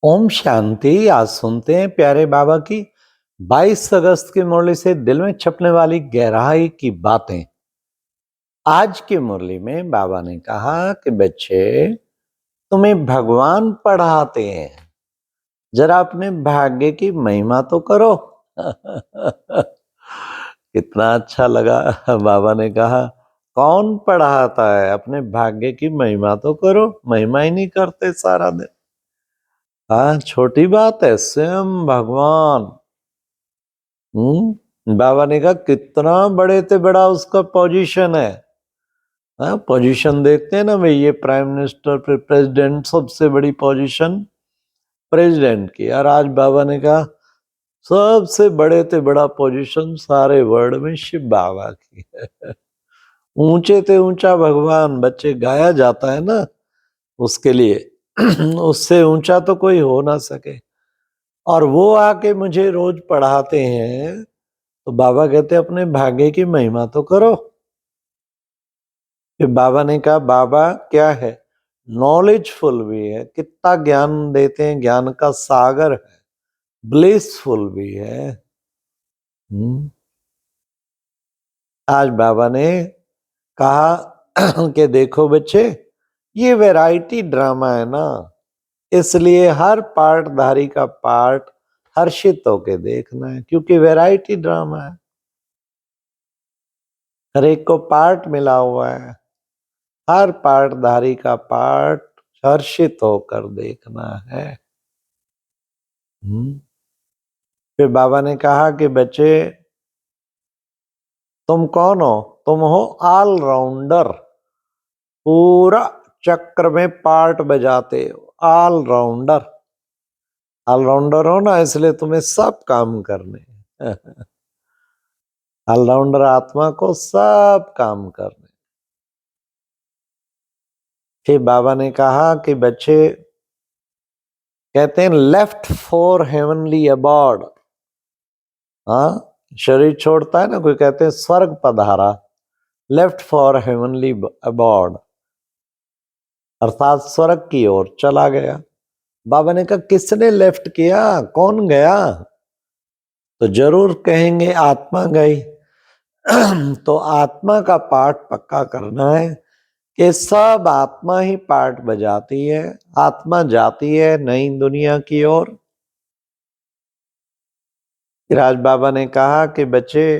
ओम शांति। आज सुनते हैं प्यारे बाबा की 22 अगस्त की मुरली से दिल में छपने वाली गहराई की बातें। आज की मुरली में बाबा ने कहा कि बच्चे, तुम्हें भगवान पढ़ाते हैं, जरा अपने भाग्य की महिमा तो करो। कितना अच्छा लगा। बाबा ने कहा, कौन पढ़ाता है, अपने भाग्य की महिमा तो करो। महिमा ही नहीं करते सारा दिन। हाँ, छोटी बात है, स्वयं भगवान। बाबा ने कहा कितना बड़े से बड़ा उसका पोजीशन है। हाँ, पोजीशन देखते हैं ना भाई, ये प्राइम मिनिस्टर फिर प्रेसिडेंट, सबसे बड़ी पोजीशन प्रेसिडेंट की। और आज बाबा ने कहा सबसे बड़े से बड़ा पोजीशन सारे वर्ल्ड में शिव बाबा की है। ऊंचे से ऊंचा भगवान बच्चे गाया जाता है ना, उसके लिए। उससे ऊंचा तो कोई हो ना सके। और वो आके मुझे रोज पढ़ाते हैं, तो बाबा कहते अपने भाग्य की महिमा तो करो। फिर बाबा ने कहा, बाबा क्या है, नॉलेजफुल भी है, कितना ज्ञान देते हैं, ज्ञान का सागर है, ब्लिसफुल भी है। आज बाबा ने कहा कि देखो बच्चे, ये वैरायटी ड्रामा है ना, इसलिए हर पार्टधारी का पार्ट हर्षित होके देखना है, क्योंकि वैरायटी ड्रामा है। हर एक को पार्ट मिला हुआ है, हर पार्टधारी का पार्ट हर्षित होकर देखना है। फिर बाबा ने कहा कि बच्चे, तुम कौन हो? तुम हो ऑलराउंडर, पूरा चक्र में पार्ट बजाते हो, ऑलराउंडर। ऑलराउंडर हो ना, इसलिए तुम्हें सब काम करने हैं। ऑलराउंडर आत्मा को सब काम करने। फिर बाबा ने कहा कि बच्चे, कहते हैं लेफ्ट फॉर हेवनली अबॉर्ड। हाँ, शरीर छोड़ता है ना कोई, कहते हैं स्वर्ग पधारा, लेफ्ट फॉर हेवनली अबॉर्ड, अर्थात स्वर्ग की ओर चला गया। बाबा ने कहा किसने लेफ्ट किया, कौन गया? तो जरूर कहेंगे आत्मा गई। तो आत्मा का पाठ पक्का करना है कि सब आत्मा ही पाठ बजाती है। आत्मा जाती है नई दुनिया की ओर। राज बाबा ने कहा कि बच्चे,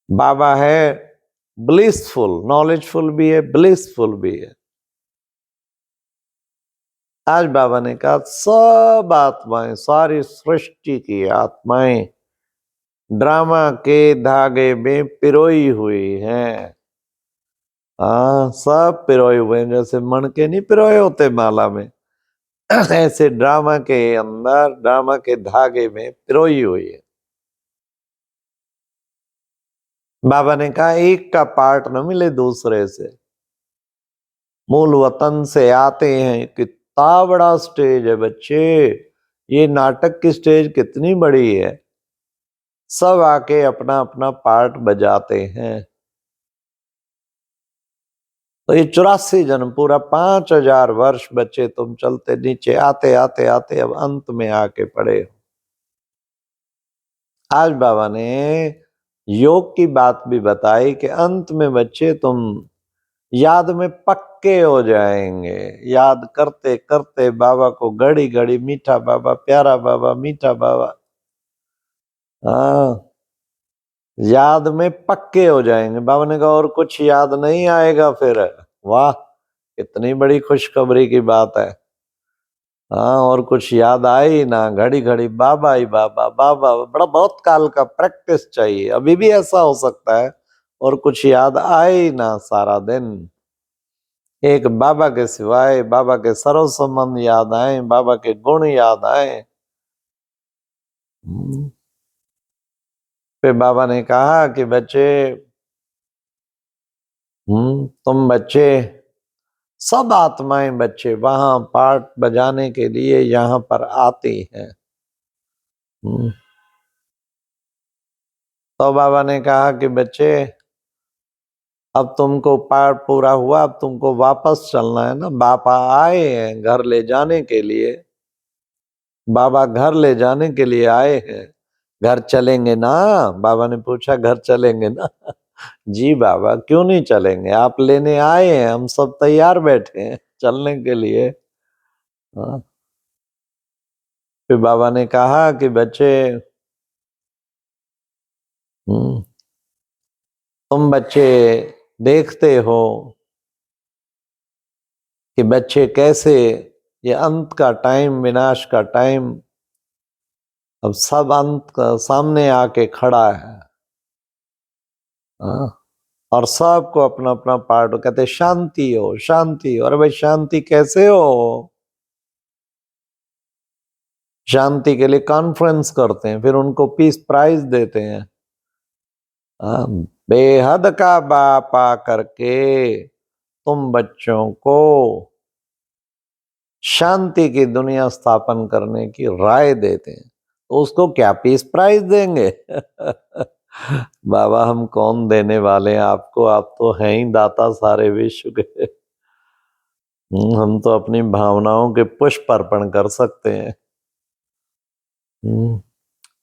बाबा है ब्लिसफुल, नॉलेजफुल भी है, ब्लिसफुल भी है। आज बाबा ने कहा सब आत्माएं, सारी सृष्टि की आत्माएं ड्रामा के धागे में पिरोई हुई हैं। हाँ, सब पिरोए हुए हैं, जैसे मणके नहीं पिरोए होते माला में, ऐसे ड्रामा के अंदर, ड्रामा के धागे में पिरोई हुई है। बाबा ने कहा एक का पार्ट न मिले दूसरे से। मूल वतन से आते हैं, कितना बड़ा स्टेज है बच्चे, ये नाटक की स्टेज कितनी बड़ी है। सब आके अपना अपना पार्ट बजाते हैं। तो ये 84 जन्म, पूरा 5000 वर्ष बच्चे तुम चलते नीचे आते आते आते अब अंत में आके पड़े हो। आज बाबा ने योग की बात भी बताई कि अंत में बच्चे तुम याद में पक्के हो जाएंगे। याद करते करते बाबा को, घड़ी घड़ी मीठा बाबा, प्यारा बाबा, मीठा बाबा। हाँ, याद में पक्के हो जाएंगे। बाबा ने कहा और कुछ याद नहीं आएगा फिर। वाह, कितनी बड़ी खुशखबरी की बात है। हाँ, और कुछ याद आए ही ना, घड़ी घड़ी बाबा ही बाबा, बाबा। बड़ा बहुत काल का प्रैक्टिस चाहिए, अभी भी ऐसा हो सकता है। और कुछ याद आए ही ना सारा दिन, एक बाबा के सिवाय, बाबा के सर्व संबंध याद आए, बाबा के गुण याद आए। फिर बाबा ने कहा कि बच्चे, तुम बच्चे, सब आत्माएं बच्चे वहां पार्ट बजाने के लिए यहाँ पर आती हैं। तो बाबा ने कहा कि बच्चे, अब तुमको पाठ पूरा हुआ, अब तुमको वापस चलना है ना। बाबा आए हैं घर ले जाने के लिए, बाबा घर ले जाने के लिए आए हैं। घर चलेंगे ना? बाबा ने पूछा, घर चलेंगे ना? जी बाबा, क्यों नहीं चलेंगे, आप लेने आए हैं, हम सब तैयार बैठे हैं चलने के लिए। हाँ। फिर बाबा ने कहा कि बच्चे, तुम बच्चे देखते हो कि बच्चे कैसे, ये अंत का टाइम, विनाश का टाइम, अब सब अंत का सामने आके खड़ा है। हाँ? और सबको अपना अपना पार्ट, कहते शांति हो, शांति हो। अरे भाई, शांति कैसे हो? शांति के लिए कॉन्फ्रेंस करते हैं, फिर उनको पीस प्राइज देते हैं। हाँ, बेहद का बापा करके तुम बच्चों को शांति की दुनिया स्थापन करने की राय देते हैं, तो उसको क्या पीस प्राइज देंगे? बाबा, हम कौन देने वाले हैं आपको, आप तो हैं ही दाता सारे विश्व के। हम तो अपनी भावनाओं के पुष्प अर्पण कर सकते हैं।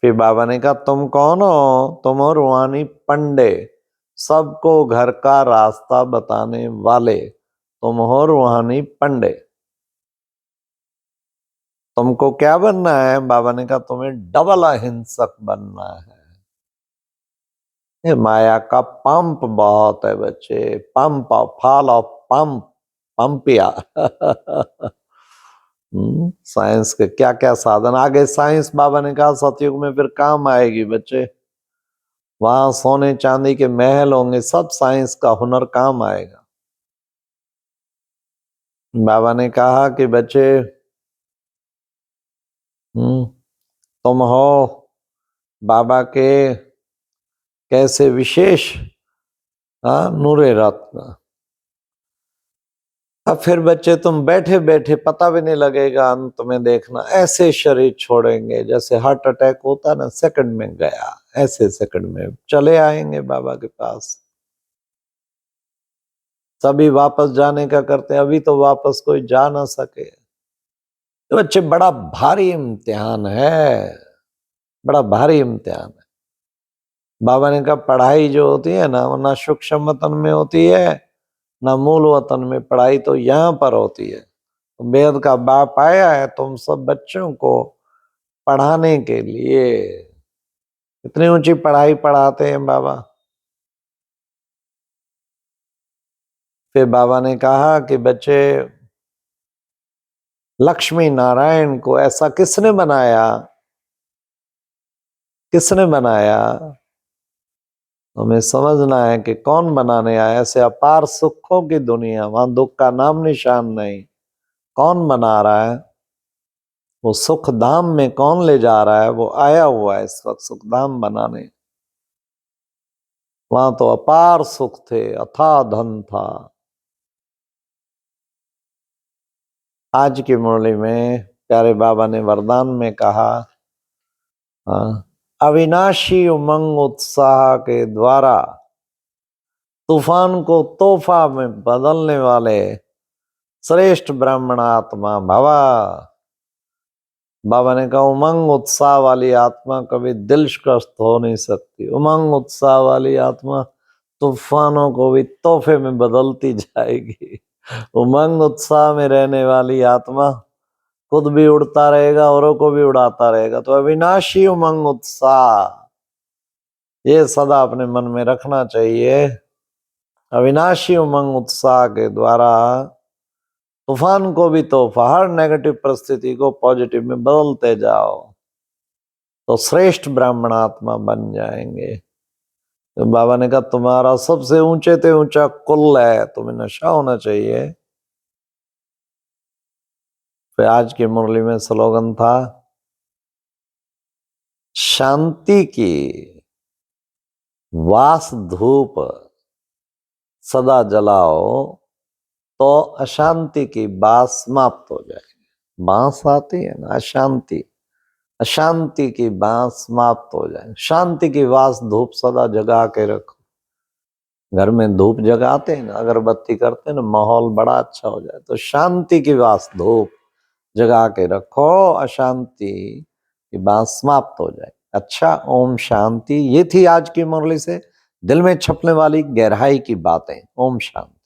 फिर बाबा ने कहा, तुम कौन हो? तुम हो रूहानी पंडे, सबको घर का रास्ता बताने वाले, तुम हो रूहानी पंडे। तुमको क्या बनना है? बाबा ने कहा, तुम्हें डबल अहिंसक बनना है। ये माया का पंप बहुत है बच्चे, pump of fall of pump, पंपिया। साइंस के क्या क्या साधन, आगे साइंस बाबा ने कहा सतयुग में फिर काम आएगी बच्चे। वहां सोने चांदी के महल होंगे, सब साइंस का हुनर काम आएगा। बाबा ने कहा कि बच्चे, तुम हो बाबा के कैसे विशेष नूरे रत्न। अब फिर बच्चे तुम बैठे बैठे पता भी नहीं लगेगा, अंत में देखना ऐसे शरीर छोड़ेंगे जैसे हार्ट अटैक होता ना, सेकंड में गया, ऐसे सेकंड में चले आएंगे बाबा के पास। सभी वापस जाने का करते हैं, अभी तो वापस कोई जा ना सके। तो बच्चे, बड़ा भारी इम्तिहान है, बड़ा भारी इम्तिहान है। बाबा ने कहा, पढ़ाई जो होती है ना, वो ना सूक्ष्म वतन में होती है ना मूल वतन में, पढ़ाई तो यहाँ पर होती है। बेद का बाप आया है तुम सब बच्चों को पढ़ाने के लिए। इतनी ऊंची पढ़ाई पढ़ाते हैं बाबा। फिर बाबा ने कहा कि बच्चे, लक्ष्मी नारायण को ऐसा किसने बनाया, किसने बनाया? हमें समझना है कि कौन बनाने आया। ऐसे अपार सुखों की दुनिया, वहां दुख का नाम निशान नहीं। कौन बना रहा है? वो सुख धाम में कौन ले जा रहा है? वो आया हुआ है इस वक्त सुख धाम बनाने। वहां तो अपार सुख थे, अथाह धन था। आज की मुरली में प्यारे बाबा ने वरदान में कहा, अविनाशी उमंग उत्साह के द्वारा तूफान को तोहफा में बदलने वाले श्रेष्ठ ब्राह्मणात्मा भवा। बाबा ने कहा, उमंग उत्साह वाली आत्मा कभी दिलशकस्त हो नहीं सकती। उमंग उत्साह वाली आत्मा तूफानों को भी तोहफे में बदलती जाएगी। उमंग उत्साह में रहने वाली आत्मा खुद भी उड़ता रहेगा, औरों को भी उड़ाता रहेगा। तो अविनाशी उमंग उत्साह, ये सदा अपने मन में रखना चाहिए। अविनाशी उमंग उत्साह के द्वारा तूफान को भी तोहफा, हर नेगेटिव परिस्थिति को पॉजिटिव में बदलते जाओ, तो श्रेष्ठ ब्राह्मणात्मा बन जाएंगे। तो बाबा ने कहा, तुम्हारा सबसे ऊंचे से ऊंचा कुल है, तुम्हें नशा होना चाहिए। फिर आज की मुरली में स्लोगन था, शांति की वास धूप सदा जलाओ, तो अशांति की बात समाप्त हो जाएगी। बांस आती है ना, अशांति, अशांति की बात समाप्त हो जाए। शांति की वास धूप सदा जगा के रखो। घर में धूप जगाते हैं ना, अगरबत्ती करते हैं ना, माहौल बड़ा अच्छा हो जाए। तो शांति की वास्ते धूप जगा के रखो, अशांति की बात समाप्त हो जाए। अच्छा, ओम शांति। ये थी आज की मुरली से दिल में छपने वाली गहराई की बातें। ओम शांति।